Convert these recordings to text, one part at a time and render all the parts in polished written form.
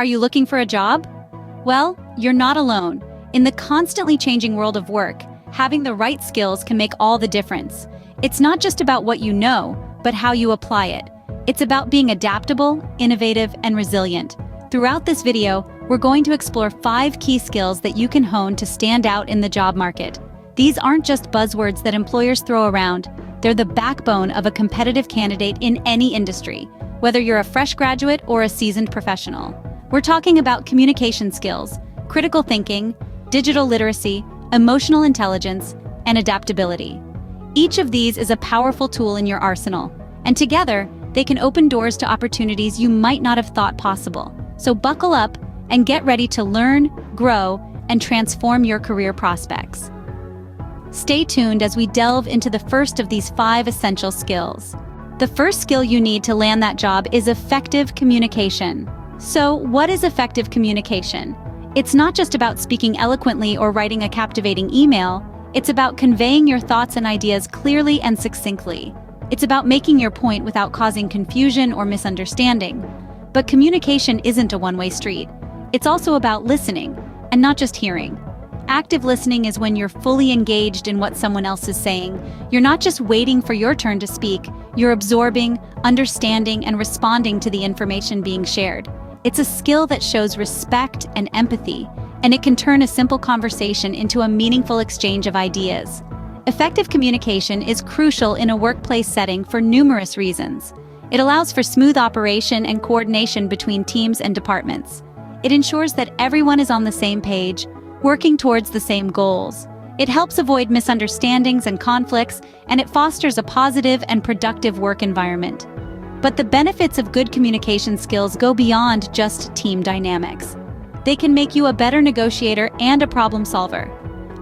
Are you looking for a job? Well, you're not alone. In the constantly changing world of work, having the right skills can make all the difference. It's not just about what you know, but how you apply it. It's about being adaptable, innovative, and resilient. Throughout this video, we're going to explore 5 key skills that you can hone to stand out in the job market. These aren't just buzzwords that employers throw around. They're the backbone of a competitive candidate in any industry, whether you're a fresh graduate or a seasoned professional. We're talking about communication skills, critical thinking, digital literacy, emotional intelligence, and adaptability. Each of these is a powerful tool in your arsenal, and together, they can open doors to opportunities you might not have thought possible. So buckle up and get ready to learn, grow, and transform your career prospects. Stay tuned as we delve into the first of these 5 essential skills. The first skill you need to land that job is effective communication. So, what is effective communication? It's not just about speaking eloquently or writing a captivating email. It's about conveying your thoughts and ideas clearly and succinctly. It's about making your point without causing confusion or misunderstanding. But communication isn't a one-way street. It's also about listening, and not just hearing. Active listening is when you're fully engaged in what someone else is saying. You're not just waiting for your turn to speak, you're absorbing, understanding, and responding to the information being shared. It's a skill that shows respect and empathy, and it can turn a simple conversation into a meaningful exchange of ideas. Effective communication is crucial in a workplace setting for numerous reasons. It allows for smooth operation and coordination between teams and departments. It ensures that everyone is on the same page, working towards the same goals. It helps avoid misunderstandings and conflicts, and it fosters a positive and productive work environment. But the benefits of good communication skills go beyond just team dynamics. They can make you a better negotiator and a problem solver.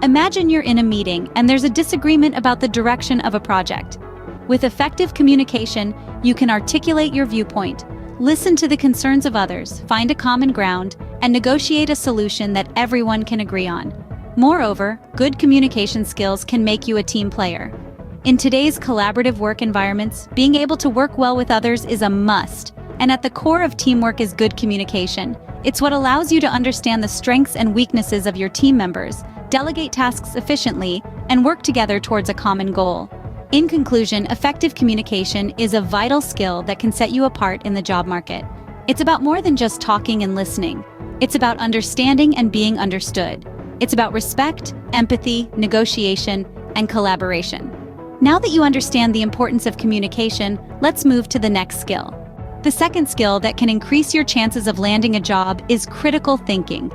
Imagine you're in a meeting and there's a disagreement about the direction of a project. With effective communication, you can articulate your viewpoint, listen to the concerns of others, find a common ground, and negotiate a solution that everyone can agree on. Moreover, good communication skills can make you a team player. In today's collaborative work environments, being able to work well with others is a must, and at the core of teamwork is good communication. It's what allows you to understand the strengths and weaknesses of your team members, delegate tasks efficiently, and work together towards a common goal. In conclusion, effective communication is a vital skill that can set you apart in the job market. It's about more than just talking and listening. It's about understanding and being understood. It's about respect, empathy, negotiation, and collaboration. Now that you understand the importance of communication, let's move to the next skill. The second skill that can increase your chances of landing a job is critical thinking.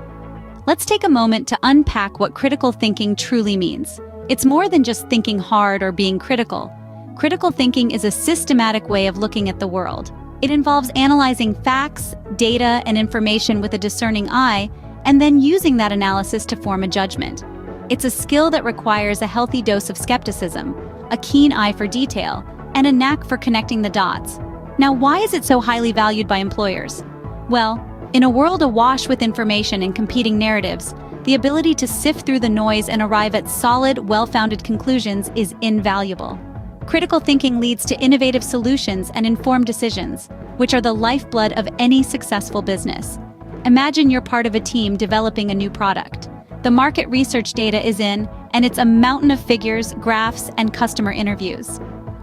Let's take a moment to unpack what critical thinking truly means. It's more than just thinking hard or being critical. Critical thinking is a systematic way of looking at the world. It involves analyzing facts, data, and information with a discerning eye, and then using that analysis to form a judgment. It's a skill that requires a healthy dose of skepticism, a keen eye for detail, and a knack for connecting the dots. Now, why is it so highly valued by employers? Well, in a world awash with information and competing narratives, the ability to sift through the noise and arrive at solid, well-founded conclusions is invaluable. Critical thinking leads to innovative solutions and informed decisions, which are the lifeblood of any successful business. Imagine you're part of a team developing a new product. The market research data is in, and it's a mountain of figures, graphs, and customer interviews.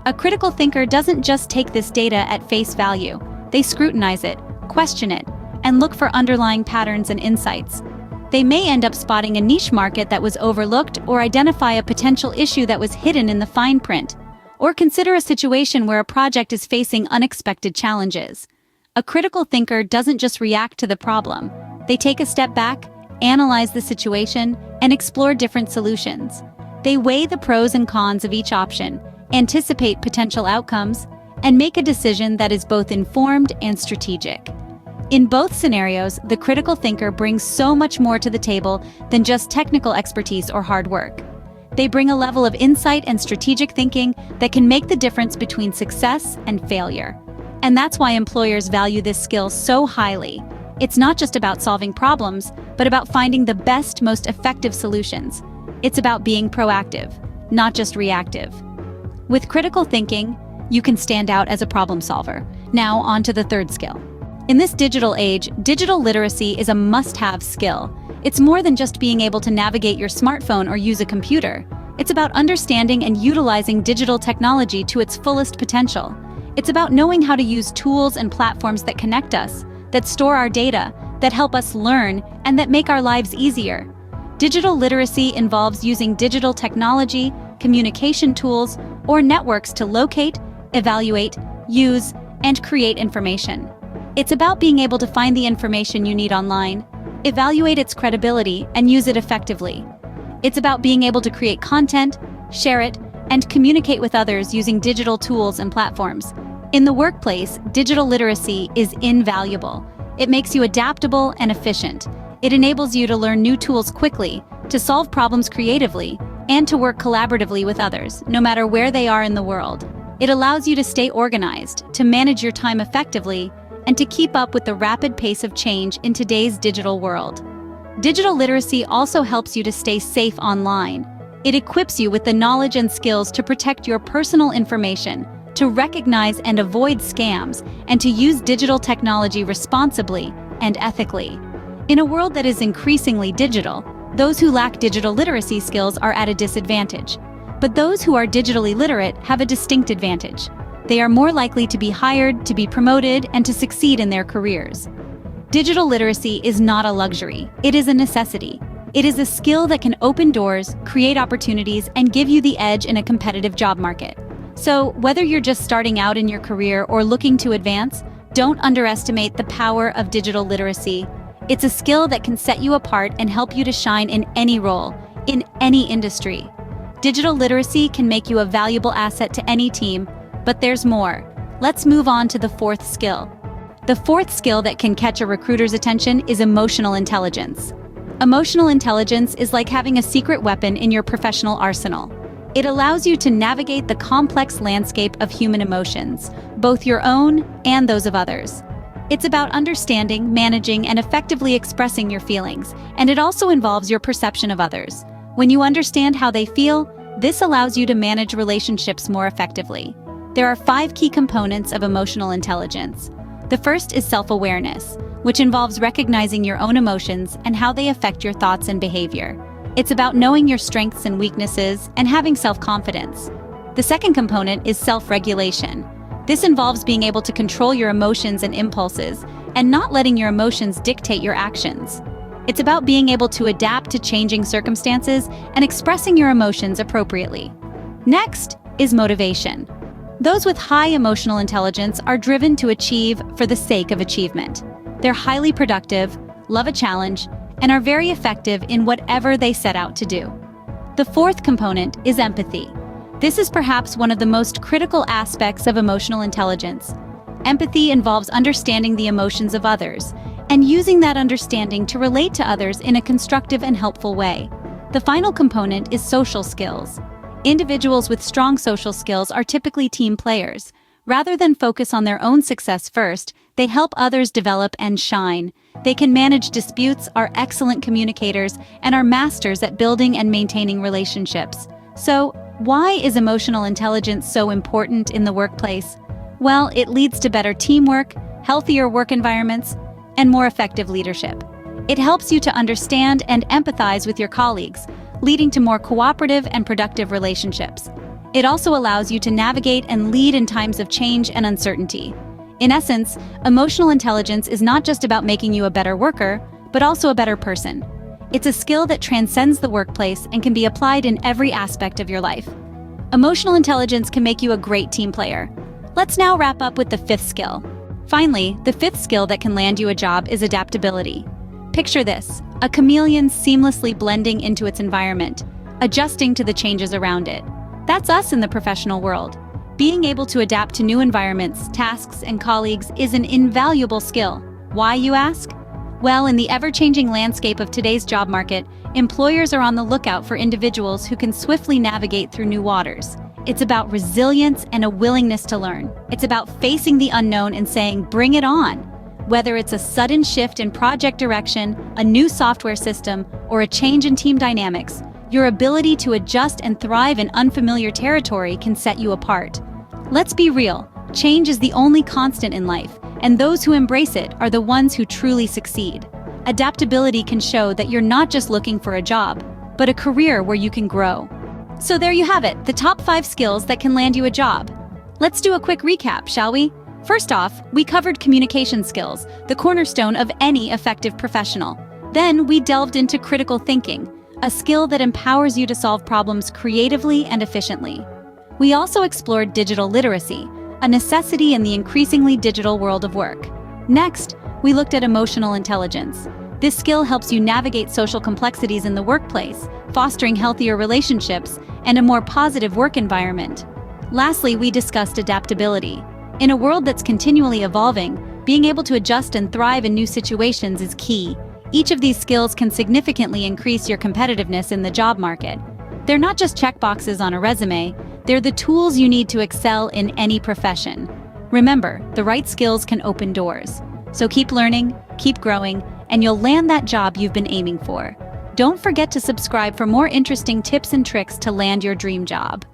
A critical thinker doesn't just take this data at face value. They scrutinize it, question it, and look for underlying patterns and insights. They may end up spotting a niche market that was overlooked or identify a potential issue that was hidden in the fine print, or consider a situation where a project is facing unexpected challenges. A critical thinker doesn't just react to the problem. They take a step back, analyze the situation, and explore different solutions. They weigh the pros and cons of each option, anticipate potential outcomes, and make a decision that is both informed and strategic. In both scenarios, the critical thinker brings so much more to the table than just technical expertise or hard work. They bring a level of insight and strategic thinking that can make the difference between success and failure. And that's why employers value this skill so highly. It's not just about solving problems, but about finding the best, most effective solutions. It's about being proactive, not just reactive. With critical thinking, you can stand out as a problem solver. Now, on to the third skill. In this digital age, digital literacy is a must-have skill. It's more than just being able to navigate your smartphone or use a computer. It's about understanding and utilizing digital technology to its fullest potential. It's about knowing how to use tools and platforms that connect us, that store our data, that help us learn, and that make our lives easier. Digital literacy involves using digital technology, communication tools, or networks to locate, evaluate, use, and create information. It's about being able to find the information you need online, evaluate its credibility, and use it effectively. It's about being able to create content, share it, and communicate with others using digital tools and platforms. In the workplace, digital literacy is invaluable. It makes you adaptable and efficient. It enables you to learn new tools quickly, to solve problems creatively, and to work collaboratively with others, no matter where they are in the world. It allows you to stay organized, to manage your time effectively, and to keep up with the rapid pace of change in today's digital world. Digital literacy also helps you to stay safe online. It equips you with the knowledge and skills to protect your personal information, to recognize and avoid scams, and to use digital technology responsibly and ethically. In a world that is increasingly digital, those who lack digital literacy skills are at a disadvantage. But those who are digitally literate have a distinct advantage. They are more likely to be hired, to be promoted, and to succeed in their careers. Digital literacy is not a luxury. It is a necessity. It is a skill that can open doors, create opportunities, and give you the edge in a competitive job market. So, whether you're just starting out in your career or looking to advance, don't underestimate the power of digital literacy. It's a skill that can set you apart and help you to shine in any role, in any industry. Digital literacy can make you a valuable asset to any team, but there's more. Let's move on to the fourth skill. The fourth skill that can catch a recruiter's attention is emotional intelligence. Emotional intelligence is like having a secret weapon in your professional arsenal. It allows you to navigate the complex landscape of human emotions, both your own and those of others. It's about understanding, managing, and effectively expressing your feelings, and it also involves your perception of others. When you understand how they feel, this allows you to manage relationships more effectively. There are 5 key components of emotional intelligence. The first is self-awareness, which involves recognizing your own emotions and how they affect your thoughts and behavior. It's about knowing your strengths and weaknesses and having self-confidence. The second component is self-regulation. This involves being able to control your emotions and impulses and not letting your emotions dictate your actions. It's about being able to adapt to changing circumstances and expressing your emotions appropriately. Next is motivation. Those with high emotional intelligence are driven to achieve for the sake of achievement. They're highly productive, love a challenge, and are very effective in whatever they set out to do. The fourth component is empathy. This is perhaps one of the most critical aspects of emotional intelligence. Empathy involves understanding the emotions of others and using that understanding to relate to others in a constructive and helpful way. The final component is social skills. Individuals with strong social skills are typically team players. Rather than focus on their own success first, they help others develop and shine. They can manage disputes, are excellent communicators, and are masters at building and maintaining relationships. So, why is emotional intelligence so important in the workplace? Well, it leads to better teamwork, healthier work environments, and more effective leadership. It helps you to understand and empathize with your colleagues, leading to more cooperative and productive relationships. It also allows you to navigate and lead in times of change and uncertainty. In essence, emotional intelligence is not just about making you a better worker, but also a better person. It's a skill that transcends the workplace and can be applied in every aspect of your life. Emotional intelligence can make you a great team player. Let's now wrap up with the fifth skill. Finally, the fifth skill that can land you a job is adaptability. Picture this: a chameleon seamlessly blending into its environment, adjusting to the changes around it. That's us in the professional world. Being able to adapt to new environments, tasks, and colleagues is an invaluable skill. Why, you ask? Well, in the ever-changing landscape of today's job market, employers are on the lookout for individuals who can swiftly navigate through new waters. It's about resilience and a willingness to learn. It's about facing the unknown and saying, "Bring it on." Whether it's a sudden shift in project direction, a new software system, or a change in team dynamics, your ability to adjust and thrive in unfamiliar territory can set you apart. Let's be real, change is the only constant in life, and those who embrace it are the ones who truly succeed. Adaptability can show that you're not just looking for a job, but a career where you can grow. So there you have it, the top 5 skills that can land you a job. Let's do a quick recap, shall we? First off, we covered communication skills, the cornerstone of any effective professional. Then we delved into critical thinking, a skill that empowers you to solve problems creatively and efficiently. We also explored digital literacy, a necessity in the increasingly digital world of work. Next, we looked at emotional intelligence. This skill helps you navigate social complexities in the workplace, fostering healthier relationships and a more positive work environment. Lastly, we discussed adaptability. In a world that's continually evolving, being able to adjust and thrive in new situations is key. Each of these skills can significantly increase your competitiveness in the job market. They're not just checkboxes on a resume, they're the tools you need to excel in any profession. Remember, the right skills can open doors. So keep learning, keep growing, and you'll land that job you've been aiming for. Don't forget to subscribe for more interesting tips and tricks to land your dream job.